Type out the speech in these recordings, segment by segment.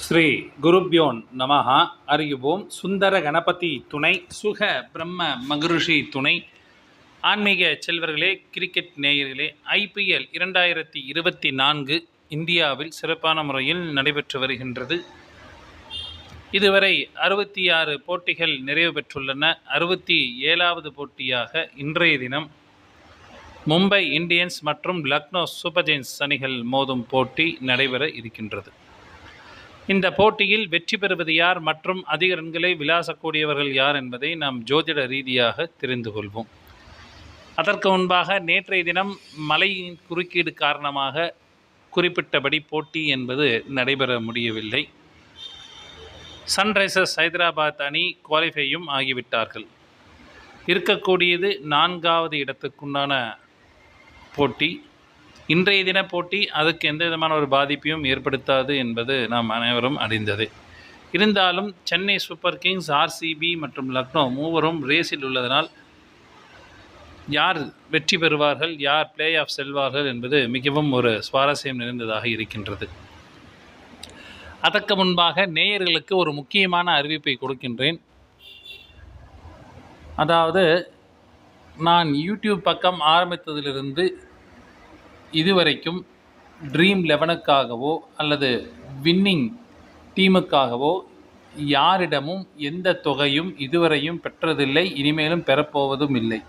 ஸ்ரீ குருப்யோன் நமஹ. அறிவோம். சுந்தர கணபதி துணை, சுக பிரம்ம மகரிஷி துணை. ஆன்மீக செல்வர்களே, கிரிக்கெட் நேயர்களே, IPL 2024 இந்தியாவில் சிறப்பான முறையில் நடைபெற்று வருகின்றது. இதுவரை 66 போட்டிகள் நிறைவு பெற்றுள்ளன. 67வது போட்டியாக இன்றைய தினம் மும்பை இந்தியன்ஸ் மற்றும் லக்னோ சூப்பர் ஜெயின்ஸ் அணிகள் மோதும் போட்டி நடைபெற இருக்கின்றது. இந்த போட்டியில் வெற்றி பெறுவது யார் மற்றும் அதிக ரன்களை விளாசக்கூடியவர்கள் யார் என்பதை நாம் ஜோதிட ரீதியாக தெரிந்து கொள்வோம். அதற்கு முன்பாக நேற்றைய தினம் மழையின் குறுக்கீடு காரணமாக குறிப்பிட்டபடி போட்டி என்பது நடைபெற முடியவில்லை. சன்ரைசர்ஸ் ஹைதராபாத் அணி குவாலிஃபையும் ஆகிவிட்டார்கள். இருக்கக்கூடியது 4வது இடத்துக்குண்டான போட்டி. இன்றைய தின போட்டி அதுக்கு எந்த விதமான ஒரு பாதிப்பையும் ஏற்படுத்தாது என்பது நாம் அனைவரும் அறிந்தது. இருந்தாலும் சென்னை சூப்பர் கிங்ஸ், RCB மற்றும் லக்னோ மூவரும் ரேஸில் உள்ளதனால் யார் வெற்றி பெறுவார்கள், யார் பிளே ஆஃப் செல்வார்கள் என்பது மிகவும் ஒரு சுவாரஸ்யம் நிறைந்ததாக இருக்கின்றது. அதற்கு முன்பாக நேயர்களுக்கு ஒரு முக்கியமான அறிவிப்பை கொடுக்கின்றேன். அதாவது, நான் யூடியூப் பக்கம் ஆரம்பித்ததிலிருந்து இதுவரைக்கும் ட்ரீம் 11க்காகவோ அல்லது வின்னிங் டீமுக்காகவோ யாரிடமும் எந்த தொகையும் இதுவரையும் பெற்றதில்லை, இனிமேலும் பெறப்போவதும் இல்லை.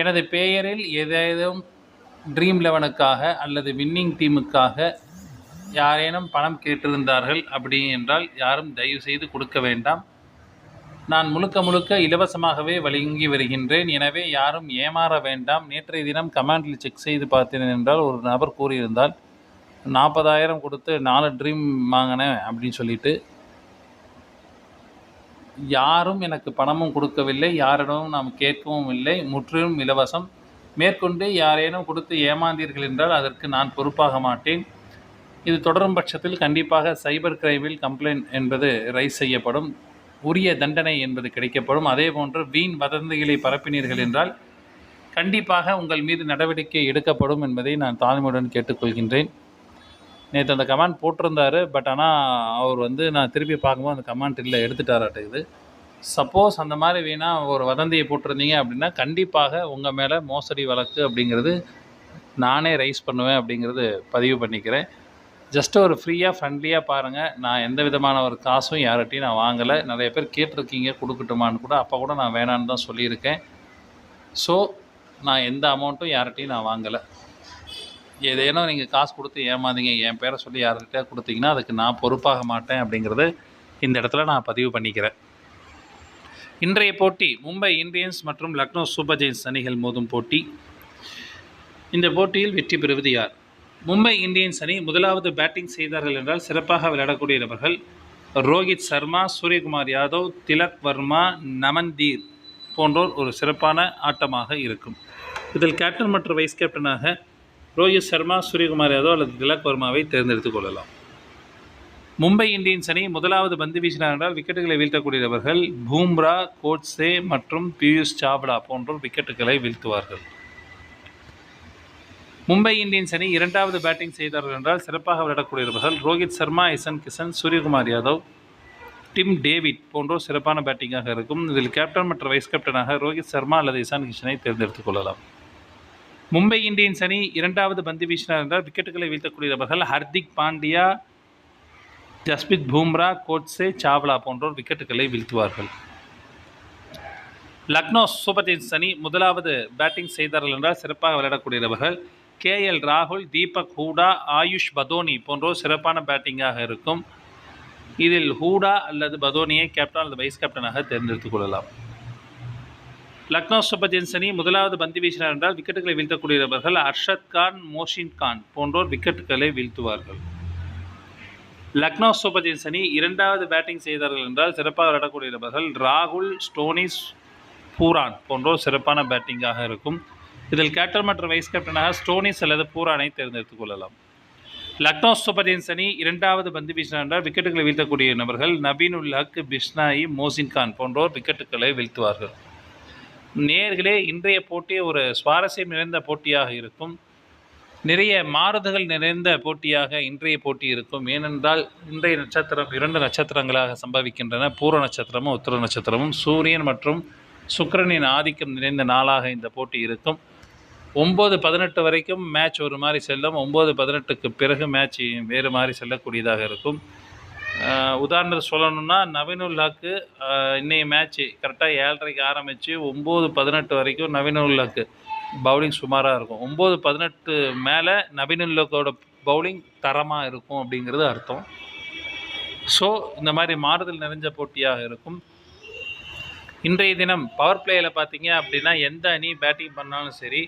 எனது பெயரில் ஏதேனும் ட்ரீம் 11க்காக அல்லது வின்னிங் டீமுக்காக யாரேனும் பணம் கேட்டிருந்தார்கள் அப்படி என்றால் யாரும் தயவு செய்து கொடுக்க வேண்டாம். நான் முழுக்க இலவசமாகவே வழங்கி வருகின்றேன். எனவே யாரும் ஏமாற வேண்டாம். நேற்றைய தினம் கமெண்டில் செக் செய்து பார்த்தேன் என்றால் ஒரு நபர் கூறியிருந்தால் 40,000 கொடுத்து 4 ட்ரீம் வாங்கினேன் அப்படின்னு சொல்லிட்டு. யாரும் எனக்கு பணமும் கொடுக்கவில்லை, யாரிடமும் நாம் கேட்கவும் இல்லை. முற்றிலும் இலவசம். மேற்கொண்டு யாரேனும் கொடுத்து ஏமாந்தீர்கள் என்றால் அதற்கு நான் பொறுப்பாக மாட்டேன். இது தொடரும் பட்சத்தில் கண்டிப்பாக சைபர் கிரைமில் கம்ப்ளைண்ட் என்பது ரைஸ் செய்யப்படும். உரிய தண்டனை என்பது கிடைக்கப்படும். அதே போன்று வீண் வதந்திகளை பரப்பினீர்கள் என்றால் கண்டிப்பாக உங்கள் மீது நடவடிக்கை எடுக்கப்படும் என்பதை நான் தாழ்மையுடன் கேட்டுக்கொள்கின்றேன். நேற்று அந்த கமெண்ட் போட்டிருந்தார். பட் ஆனால் அவர் நான் திருப்பி பார்க்கும்போது அந்த கமெண்ட் இல்லை, எடுத்துட்டாராட்டுக்குது. சப்போஸ் அந்த மாதிரி வீணாக ஒரு வதந்தியை போட்டிருந்தீங்க அப்படின்னா கண்டிப்பாக உங்கள் மேலே மோசடி வழக்கு அப்படிங்கிறது நானே ரைஸ் பண்ணுவேன் அப்படிங்கிறது பதிவு பண்ணிக்கிறேன். ஜஸ்ட் ஒரு ஃப்ரீயாக ஃப்ரெண்ட்லியாக பாருங்கள். நான் எந்த விதமான ஒரு காசும் யார்கிட்டையும் நான் வாங்கலை. நிறைய பேர் கேட்டிருக்கீங்க கொடுக்கட்டுமான்னு கூட. அப்போ கூட நான் வேணான்னு தான் சொல்லியிருக்கேன். ஸோ நான் எந்த அமௌண்ட்டும் யார்கிட்டையும் நான் வாங்கலை. ஏதேனும் நீங்கள் காசு கொடுத்து ஏமாந்தீங்க, என் பேரை சொல்லி யார்கிட்ட கொடுத்தீங்கன்னா அதுக்கு நான் பொறுப்பாக மாட்டேன் அப்படிங்கிறது இந்த இடத்துல நான் பதிவு பண்ணிக்கிறேன். இன்றைய போட்டி மும்பை இந்தியன்ஸ் மற்றும் லக்னோ சூப்பர் ஜெயின்ஸ் அணிகள் மோதும் போட்டி. இந்த போட்டியில் வெற்றி பெறுவது யார்? மும்பை இந்தியன்ஸ் அணி முதலாவது பேட்டிங் செய்தார்கள் என்றால் சிறப்பாக விளையாடக்கூடிய நபர்கள் ரோஹித் சர்மா, சூரியகுமார் யாதவ், திலக் வர்மா, நமன்தீர் போன்றோர் ஒரு சிறப்பான ஆட்டமாக இருக்கும். இதில் கேப்டன் மற்றும் வைஸ் கேப்டனாக ரோஹித் சர்மா, சூரியகுமார் யாதவ் அல்லது திலக் வர்மாவை தேர்ந்தெடுத்துக் கொள்ளலாம். மும்பை இந்தியன்ஸ் அணி முதலாவது பந்து வீசினார் என்றால் விக்கெட்டுகளை வீழ்த்தக்கூடிய நபர்கள் பூம்ரா, கோட்ஸே மற்றும் பியூஷ் சாவ்லா போன்றோர் விக்கெட்டுகளை வீழ்த்துவார்கள். மும்பை இந்தியன்ஸ் அணி இரண்டாவது பேட்டிங் செய்தார்கள் என்றால் சிறப்பாக விளையாடக்கூடியவர்கள் ரோஹித் சர்மா, இஷான் கிஷன், சூரியகுமார் யாதவ், டிம் டேவிட் போன்றோர் சிறப்பான பேட்டிங்காக இருக்கும். இதில் கேப்டன் மற்றும் வைஸ் கேப்டனாக ரோஹித் சர்மா அல்லது இஷான் கிஷனை தேர்ந்தெடுத்துக் கொள்ளலாம். மும்பை இந்தியன்ஸ் அணி இரண்டாவது பந்து வீசினார் என்றால் விக்கெட்டுகளை வீழ்த்தக்கூடியவர்கள் ஹர்திக் பாண்டியா, ஜஸ்பிரித் பூம்ரா, கோட்ஸே, சாவ்லா போன்றோர் விக்கெட்டுகளை வீழ்த்துவார்கள். லக்னோ சூப்பர் ஜெயின்ஸ் அணி முதலாவது பேட்டிங் செய்தார்கள் என்றால் சிறப்பாக விளையாடக்கூடியவர்கள் KL ராகுல், தீபக் ஹூடா, ஆயுஷ் பதோனி போன்றோர் சிறப்பான பேட்டிங்காக இருக்கும். இதில் ஹூடா அல்லது பதோனியை கேப்டன் அல்லது வைஸ் கேப்டனாக தேர்ந்தெடுத்துக் கொள்ளலாம். லக்னோ சூப்பர் ஜெயின்ஸ் அணி முதலாவது பந்து வீசினார் என்றால் விக்கெட்டுகளை வீழ்த்தக்கூடியவர்கள் அர்ஷத் கான், மோஷின் கான் போன்றோர் விக்கெட்டுகளை வீழ்த்துவார்கள். லக்னோ சூப்பர் ஜெயின்ஸ் அணி இரண்டாவது பேட்டிங் செய்தார்கள் என்றால் சிறப்பாக விளையாடக்கூடியவர்கள் ராகுல், ஸ்டோனிஸ், பூரான் போன்றோர் சிறப்பான பேட்டிங்காக இருக்கும். இதில் கேப்டன் மற்றும் வைஸ் கேப்டனாக ஸ்டோனிஸ் அல்லது பூரானை தேர்ந்தெடுத்துக் கொள்ளலாம். லக்னோ சூப்பர் ஜெயின்ஸ் அணி இரண்டாவது பந்து வீசினார் என்றால் விக்கெட்டுகளை வீழ்த்தக்கூடிய நபர்கள் நபீன் உல் ஹக், பிஷ்னாயி, மோசின் கான் போன்றோர் விக்கெட்டுகளை வீழ்த்துவார்கள். நேயர்களே, இன்றைய போட்டி ஒரு சுவாரஸ்யம் நிறைந்த போட்டியாக இருக்கும். நிறைய மாறுதல்கள் நிறைந்த போட்டியாக இன்றைய போட்டி இருக்கும். ஏனென்றால் இன்றைய நட்சத்திரம் 2 நட்சத்திரங்களாக சம்பவிக்கின்றன. பூர நட்சத்திரமும் உத்திர நட்சத்திரமும். சூரியன் மற்றும் சுக்கிரனின் ஆதிக்கம் நிறைந்த நாளாக இந்த போட்டி இருக்கும். 9-18 வரைக்கும் மேட்ச் ஒரு மாதிரி செல்லும். 9-18க்கு பிறகு மேட்ச் வேறு மாதிரி செல்லக்கூடியதாக இருக்கும். உதாரணத்துக்கு சொல்லணும்னா நவீனுல்லாக்கு இன்னைய மேட்ச்சு கரெக்டாக 7:30க்கு ஆரம்பித்து 9-18 வரைக்கும் நவீனுல்லாக்கு பவுலிங் சுமாராக இருக்கும். 9-18 மேலே நவீனுல்லாக்கோட பவுலிங் தரமாக இருக்கும் அப்படிங்கிறது அர்த்தம். ஸோ இந்த மாதிரி மாறுதல் நிறைஞ்ச போட்டியாக இருக்கும். இன்றைய தினம் பவர் பிளேயில் பார்த்தீங்க அப்படின்னா எந்த அணி பேட்டிங் பண்ணாலும் சரி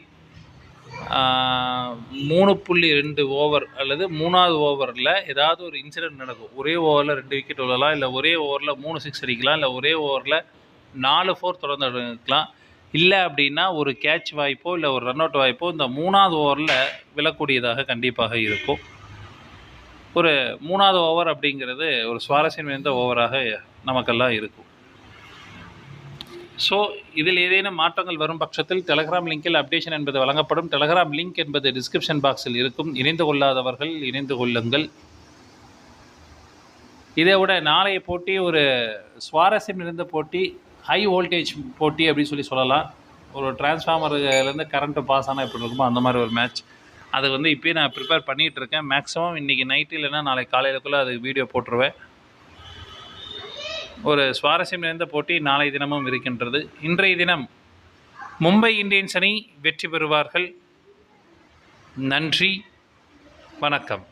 3.2 ஓவர் அல்லது 3வது ஓவரில் ஏதாவது ஒரு இன்சிடென்ட் நடக்கும். ஒரே ஓவரில் 2 விக்கெட் விழலாம், இல்லை ஒரே ஓவரில் 3 6 அடிக்கலாம், இல்லை ஒரே ஓவரில் 4 4 தொடர்ந்து எடுக்கலாம். இல்லை அப்படின்னா ஒரு கேட்ச் வாய்ப்போ இல்லை ஒரு ரன் அவுட் வாய்ப்போ இந்த 3வது ஓவரில் விழக்கூடியதாக கண்டிப்பாக இருக்கும். ஒரு 3வது ஓவர் அப்படிங்கிறது ஒரு சுவாரஸ்யம் நிறைந்த ஓவராக நமக்கெல்லாம் இருக்கும். ஸோ இதில் ஏதேனும் மாற்றங்கள் வரும் பட்சத்தில் டெலகிராம் லிங்கில் அப்டேஷன் என்பது வழங்கப்படும். டெலகிராம் லிங்க் என்பது டிஸ்கிரிப்ஷன் பாக்ஸில் இருக்கும். இணைந்து கொள்ளாதவர்கள் இணைந்து கொள்ளுங்கள். இதை விட நாளைய போட்டி ஒரு சுவாரஸ்யம் நிறைந்த போட்டி, ஹை வோல்டேஜ் போட்டி அப்படின்னு சொல்லலாம். ஒரு டிரான்ஸ்ஃபார்மர்லேருந்து கரண்ட்டு பாஸ் ஆனால் எப்படி இருக்குமோ அந்த மாதிரி ஒரு மேட்ச். அது இப்போயே நான் ப்ரிப்பேர் பண்ணிகிட்டு இருக்கேன். மேக்ஸிமம் இன்றைக்கி நைட்டு இல்லைன்னா நாளைக்கு காலையிலக்குள்ளே அது வீடியோ போட்டுருவேன். ஒரு சுவாரஸ்யம் நிறைந்த போட்டி நாளைய தினமும் இருக்கின்றது. இன்றைய தினம் மும்பை இந்தியன்ஸ் அணி வெற்றி பெறுவார்கள். நன்றி, வணக்கம்.